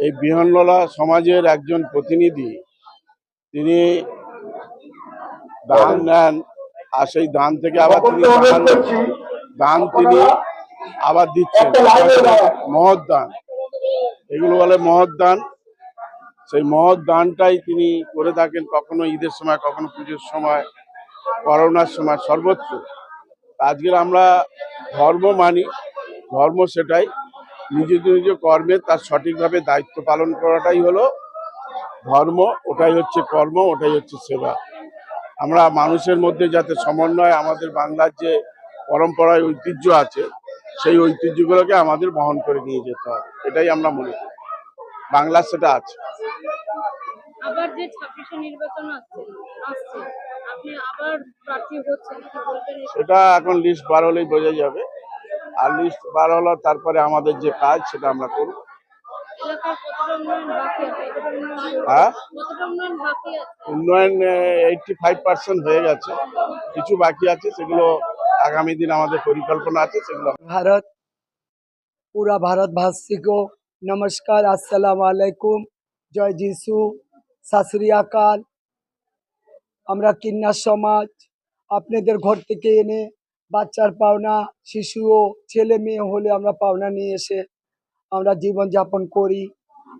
এই বিহনলা সমাজের একজন প্রতিনিধি, তিনি দান নেন, আর সেই দান থেকে আবার তিনি দান তিনি আবার দিচ্ছেন, মহৎ দান, এগুলো বলে মহৎ দান। সেই মহৎ দানটাই তিনি করে থাকেন, কখনো ঈদের সময়, কখনো পুজোর সময়, করোনার সময়, সর্বত্র। আজকের আমরা ধর্ম মানি, ধর্ম সেটাই, নিজ নিজ কর্মে তার সঠিকভাবে দায়িত্ব পালন করাটাই হলো ধর্ম, ওটাই হচ্ছে কর্ম, ওটাই হচ্ছে সেবা। আমরা মানুষের মধ্যে যাতে সমন্বয়, আমাদের বাংলার যে পরম্পরায় ঐতিহ্য আছে, সেই ঐতিহ্যগুলোকে আমাদের বহন করে নিয়ে যেতে হবে, এটাই আমরা মনে করি। বাংলার সেটা আছে। আবার যে 26 নির্বাচন আসছে, আপনি আবার প্রার্থী হচ্ছেন, কি বলবেন? সেটা এখন লিস্ট বার হলেই বোঝা যাবে, আর লিস্ট বার হলো তারপরে আমাদের যে কাজ সেটা আমরা করব। হ্যাঁ, উন্নয়ন 85% হয়ে গেছে, কিছু বাকি আছে, সেগুলো আগামী দিন আমাদের পরিকল্পনা আছে, সেগুলো। पूरा भारतवासी को नमस्कार, अस्सलाम वालेकुम, जय যিশু, सत श्री अकाल। আমরা কিন্নার সমাজ আপনাদের ঘর থেকে এনে বাচ্চার পাওনা, শিশু ও ছেলে মেয়ে হলে আমরা পাওনা নিয়ে এসে আমরা জীবন যাপন করি।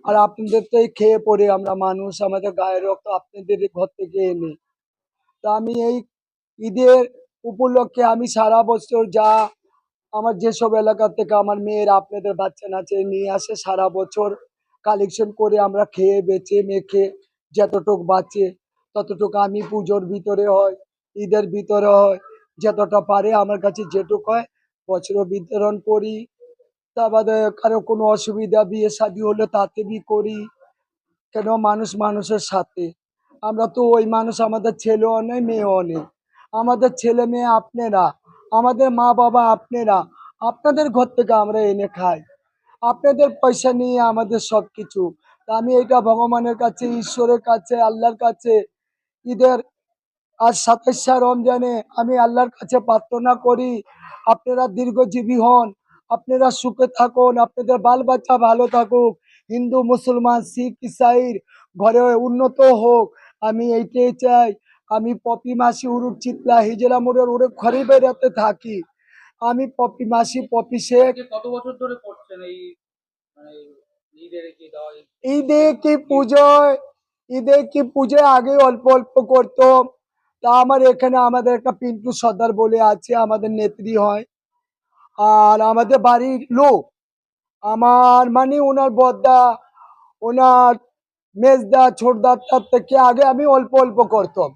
আর আপনাদের তো খেয়ে পড়ে আমরা মানুষ, আমাদের গায়ের রক্ত আপনাদের ঘর থেকে এনে। তো আমি এই ঈদের উপলক্ষে আমি সারা বছর যা আমার যেসব এলাকা থেকে আমার মেয়েরা আপনাদের বাচ্চা নাচে নিয়ে আসে, সারা বছর কালেকশন করে আমরা খেয়ে বেচে মেখে যতটুক বাঁচে ততটুকু আমি পুজোর ভিতরে হয়, ঈদের ভিতরে হয়, যতটা পারে আমার কাছে যেটুক হয় বছরও বিতরণ করি। তার বাদে কারো কোনো অসুবিধা বিয়ে শাদী হলে তাতে বি করি। কেন, মানুষ মানুষের সাথে, আমরা তো ওই মানুষ, আমাদের ছেলেও নেই মেয়েও নেই, আমাদের ছেলে মেয়ে আপনারা, আমাদের মা বাবা আপনারা, আপনাদের ঘর থেকে আমরা এনে খাই, আপনাদের পয়সা নিয়ে আমাদের সব কিছু। তা আমি এটা ভগবানের কাছে, ঈশ্বরের কাছে, আল্লাহর কাছে ঈদের আজ 27 রমজানে আমি আল্লাহর কাছে প্রার্থনা করি আপনারা দীর্ঘজীবী হন, আপনারা সুখে থাকুন, আপনাদের বাল বাচ্চা ভালো থাকুক, হিন্দু মুসলমান শিখ ইসাইর ঘরে উন্নত হোক, আমি এইটাই চাই। আমি পপি মাসি উরুপ চিতলা হিজলা মোড়ের ওরে ঘরে বেড়াতে থাকি। আমি পপি মাসি, পপি শেখ। কত বছর ধরে করছেন এই ঈদে কি পুজোয় আগে অল্প অল্প করতো। তা আমার এখানে আমাদের একটা পিন্টু সর্দার বলে আছে, আমাদের নেত্রী হয়, আর আমাদের বাড়ির লোক, আমার মানে ওনার বদ্দা, ওনার মেজদা, ছোটদার থেকে আগে আমি অল্প অল্প করতাম।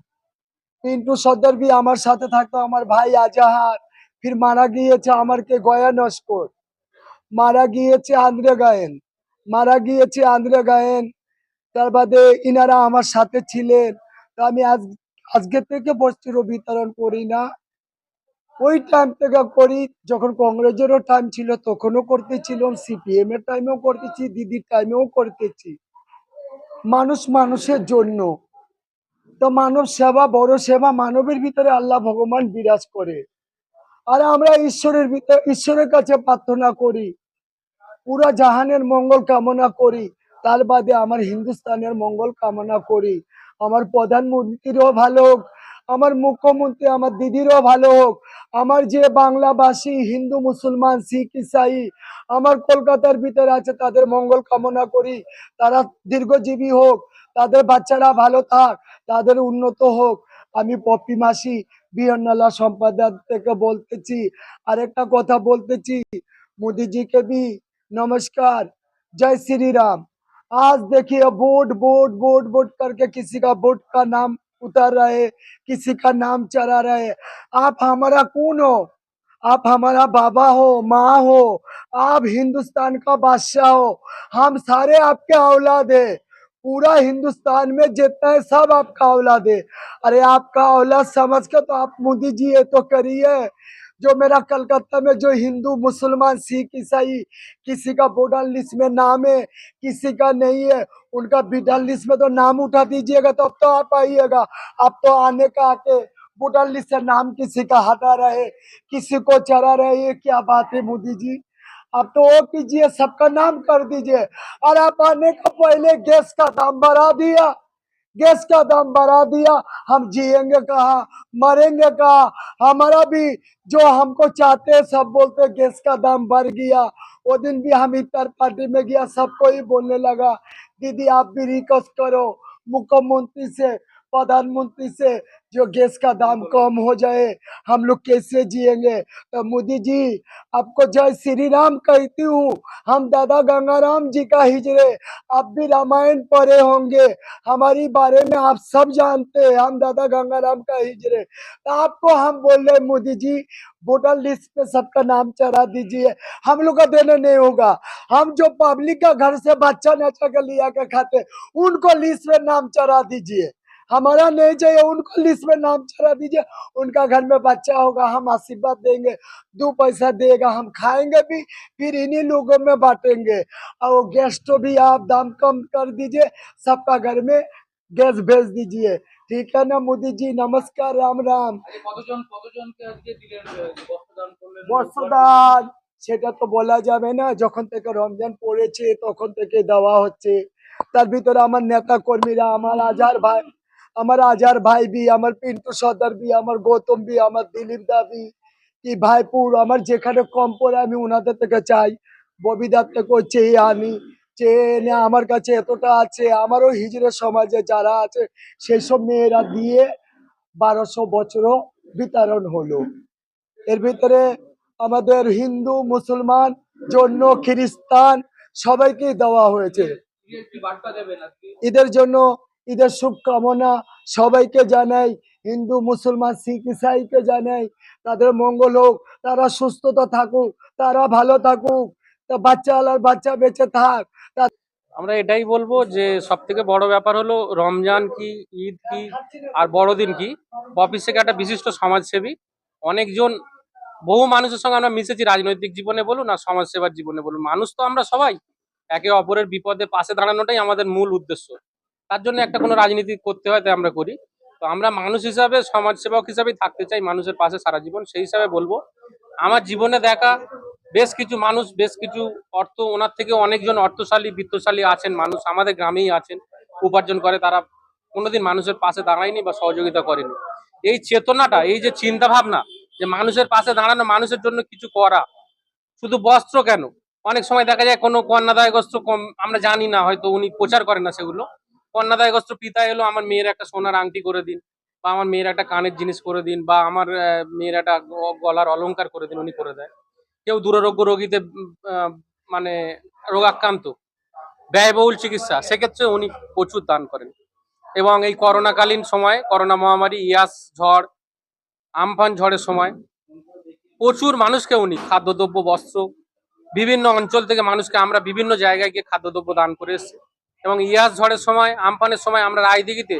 পিন্টু সর্দার বি আমার সাথে থাকতো, আমার ভাই আজাহার, ফির মারা গিয়েছে আমার কে গয়া নস্কর, মারা গিয়েছে আন্দ্রে গায়েন। তার বাদে ইনারা আমার সাথে ছিলেন। তো আমি আজকে থেকে বস্ত্র বিতরণ করি না, ওই টাইম থেকে করি, যখন কংগ্রেসেরও টাইম ছিল তখনও করতেছিলাম, সিপিএম এর টাইমেও করতেছি, দিদির টাইমেও করতেছি। মানুষ মানুষের জন্য, তো মানব সেবা বড় সেবা, মানবের ভিতরে আল্লাহ ভগবান বিরাজ করে। আর আমরা ঈশ্বরের কাছে প্রার্থনা করি, পুরা জাহানের মঙ্গল কামনা করি, তার বাদে আমার হিন্দুস্তানের মঙ্গল কামনা করি। আমার প্রধানমন্ত্রীরও ভালো হোক, আমার মুখ্যমন্ত্রী, আমার দিদিরও ভালো হোক, আমার যে বাংলাভাষী হিন্দু মুসলমান শিখ ইসাই আমার কলকাতার ভিতরে আছে তাদের মঙ্গল কামনা করি। তারা দীর্ঘজীবী হোক, তাদের বাচ্চারা ভালো থাক, তাদের উন্নত হোক। আমি পপি মাসি বিহনলা সম্পাদক থেকে বলতেছি। আরেকটা কথা বলতেছি, मोदी जी के भी नमस्कार, जय श्री राम। आज देखिए वोट वोट वोट वोट करके किसी का वोट का नाम उतार रहे, किसी का नाम चढ़ा रहे। आप हमारा कौन हो? आप हमारा बाबा हो, माँ हो, आप हिंदुस्तान का बादशाह हो, हम सारे आपके औलाद है। पूरा हिंदुस्तान में जितना है सब आपका औलाद है। अरे आपका औलाद समझ के तो आप मोदी जी ये तो करिए। जो मेरा कलकत्ता में जो हिंदू मुसलमान सिख ईसाई किसी का वोटर लिस्ट में नाम है, किसी का नहीं है, उनका वोटर लिस्ट में तो नाम उठा दीजिएगा, तब तो आप आइएगा। आप तो आने का आके वोटर लिस्ट से नाम किसी का हटा रहे, किसी को चढ़ा रहे, ये क्या बात है मोदी जी? आप तो वो कीजिए, सबका नाम कर दीजिए। और आप आने का पहले गैस का दाम बढ़ा दिया, गैस का दाम बढ़ा दिया। हम जिएंगे कहाँ, मरेंगे कहाँ? हमारा भी जो हमको चाहते हैं सब बोलते हैं गैस का दाम बढ़ गया। वो दिन भी हम इफ्तार पार्टी में गया, सबको ही बोलने लगा दीदी आप भी रिक्वेस्ट करो मुख्यमंत्री से, प्रधानमंत्री से, जो गैस का दाम कम हो जाए, हम लोग कैसे जिएंगे? तो मोदी जी आपको जय श्री राम कहती हूँ। हम दादा गंगाराम जी का हिजरे, आप भी रामायण पढ़े होंगे, हमारी बारे में आप सब जानते हैं, हम दादा गंगाराम का हिजरे। तो आपको हम बोल रहे मोदी जी वोटर लिस्ट पे सबका नाम चढ़ा दीजिए, हम लोग का देने नहीं होगा। हम जो पब्लिक का घर से बच्चा नचा के लिया के खाते, उनको लिस्ट में नाम चढ़ा दीजिए। हमारा नहीं चाहिए, उनको लिस्ट में नाम चढ़ा दीजिए। उनका घर में बच्चा होगा, हम आशीर्वाद देंगे, 2 पैसा देगा, हम खाएंगे भी, फिर इन्हीं लोगों में बांटेंगे। और वो गैस तो भी आप दाम कम कर दीजिए, सबका घर में गैस भेज दीजिए। ठीक है ना मोदी जी? नमस्कार, राम राम। কতজনকে আজকে দিলেন বস্ত্রদান করলেন? বস্ত্রদান সেটা তো বলা যাবে না, যখন থেকে রমজান পড়েছে তখন থেকে দেওয়া হচ্ছে। তার ভিতরে আমার নেতা কর্মীরা, আমার আজহার ভাই বি, আমার পিন্টু সর্দার বি, আমার গৌতম বি, আমার দিলীপ দা বি, কি ভাইপুর, আমার যেখানে কম পড়ে আমি ওনাদের থেকে চাই, ববিদার থেকেও চেয়ে আনি, চেয়ে এনে আমার কাছে এতটা আছে, আমারও হিজড়ে সমাজে যারা আছে সেই সব মেয়েরা দিয়ে 1200 বছরও বিতরণ হলো। এর ভিতরে আমাদের হিন্দু, মুসলমান, জৈন, খ্রিস্টান সবাইকে দেওয়া হয়েছে। ঈদের কি বার্তা দেবেন আজকে? ঈদের জন্য ঈদের শুভকামনা সবাইকে জানাই, হিন্দু, মুসলমান, শিখ, ইসাইকে জানাই তাদের মঙ্গল হোক, তারা সুস্থতা থাকুক, তারা ভালো থাকুক, তা বাচ্চাওয়ালার বাচ্চা বেঁচে থাক। আমরা এটাই বলবো যে সব থেকে বড় ব্যাপার হলো রমজান কি, ঈদ কি, আর বড়দিন কি, অফিস থেকে একটা বিশিষ্ট সমাজসেবী, অনেকজন বহু মানুষের সঙ্গে আমরা মিশেছি, রাজনৈতিক জীবনে বলুন আর সমাজসেবার জীবনে বলুন, মানুষ তো আমরা সবাই, একে অপরের বিপদে পাশে দাঁড়ানোটাই আমাদের মূল উদ্দেশ্য। তার জন্য একটা কোনো রাজনীতি করতে হয়, তাই আমরা করি। তো আমরা মানুষ হিসাবে, সমাজসেবক হিসাবেই থাকতে চাই মানুষের পাশে সারা জীবন। সেই হিসাবে বলবো আমার জীবনে দেখা বেশ কিছু মানুষ, বেশ কিছু ওনার থেকে অনেকজন অর্থশালী, বিত্তশালী আছেন মানুষ, আমাদের গ্রামেই আছেন, উপার্জন করে, তারা কোনোদিন মানুষের পাশে দাঁড়ায়নি বা সহযোগিতা করেনি। এই চেতনাটা, এই যে চিন্তা ভাবনা যে মানুষের পাশে দাঁড়ানো, মানুষের জন্য কিছু করা, শুধু বস্ত্র কেন, অনেক সময় দেখা যায় কোনো কন্যাদায় বস্ত্র কম, আমরা জানি না, হয়তো উনি প্রচার করেন না সেগুলো। কন্যাদায় বস্ত্র পিতা এলো, আমার মেয়ের একটা সোনার আংটি করে দিন, বা আমার মেয়ের একটা কানের জিনিস করে দিন, বা আমার মেয়ের একটা গলার অলংকার করে দিন, উনি করে দেয়। কেউ দুরারোগ্য রোগীতে মানে রোগাক্রান্ত, ব্যয়বহুল চিকিৎসা, সেক্ষেত্রে উনি প্রচুর দান করেন। এবং এই করোনাকালীন সময়, করোনা মহামারী, ইয়াস ঝড়, আমফান ঝড়ের সময় প্রচুর মানুষকে উনি খাদ্যদ্রব্য, বস্ত্র, বিভিন্ন অঞ্চল থেকে মানুষকে আমরা বিভিন্ন জায়গায় গিয়ে খাদ্যদ্রব্য দান করে এসেছি। এবং ইয়াস ঝড়ের সময়, আমফানের সময় আমরা রায়দিঘিতে,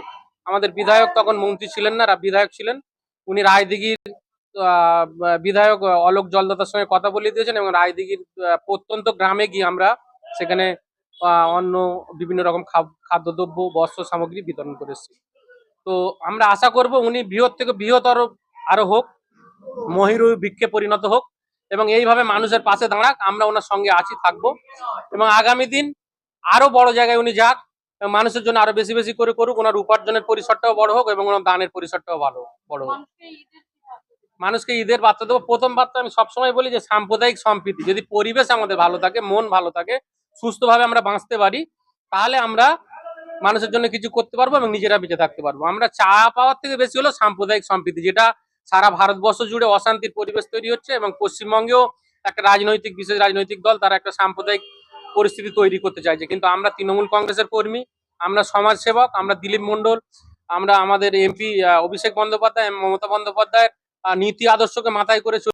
আমাদের বিধায়ক তখন মন্ত্রী ছিলেন না, বিধায়ক ছিলেন উনি, রায়দিঘির বিধায়ক অলোক জলদাতার সঙ্গে কথা বলে দিয়েছেন এবং রায়দিঘির প্রত্যন্ত গ্রামে গিয়ে আমরা সেখানে অন্য বিভিন্ন রকম খাদ্যদ্রব্য, বস্ত্র সামগ্রী বিতরণ করে এসেছি। তো আমরা আশা করব উনি বৃহৎ থেকে বৃহত্তর আরো হোক, মহিরু বৃক্ষে পরিণত হোক, এবং এইভাবে মানুষের পাশে দাঁড়াক। আমরা ওনার সঙ্গে আছি, থাকবো, এবং আগামী দিন আরো বড় জায়গায় উনি যাক, এবং মানুষের জন্য আরো বেশি বেশি করে করুক। ওনার উপার্জনের পরিসরটাও বড় হোক এবং ওনার দানের পরিসরটাও বড় হোক। মানুষকে ঈদের বার্তা দেবো, প্রথম বার্তা আমি সবসময় বলি যে সাম্প্রদায়িক সম্প্রীতি। যদি পরিবেশ আমাদের ভালো থাকে, মন ভালো থাকে, সুস্থভাবে আমরা বাঁচতে পারি, তাহলে আমরা মানুষের জন্য কিছু করতে পারবো এবং নিজেরা বেঁচে থাকতে পারবো। আমরা চা পাওয়ার থেকে বেশি হলো সাম্প্রদায়িক সম্প্রীতি, যেটা সারা ভারতবর্ষ জুড়ে অশান্তির পরিবেশ তৈরি হচ্ছে, এবং পশ্চিমবঙ্গেও একটা বিশেষ রাজনৈতিক দল তারা একটা সাম্প্রদায়িক পরিস্থিতি তৈরি করতে চাইছে। কিন্তু আমরা তৃণমূল কংগ্রেসের কর্মী, আমরা সমাজসেবক, আমরা দিলীপ মণ্ডল, আমরা আমাদের এমপি অভিষেক বন্দ্যোপাধ্যায়, মমতা বন্দ্যোপাধ্যায়ের নীতি আদর্শকে মাথায় করে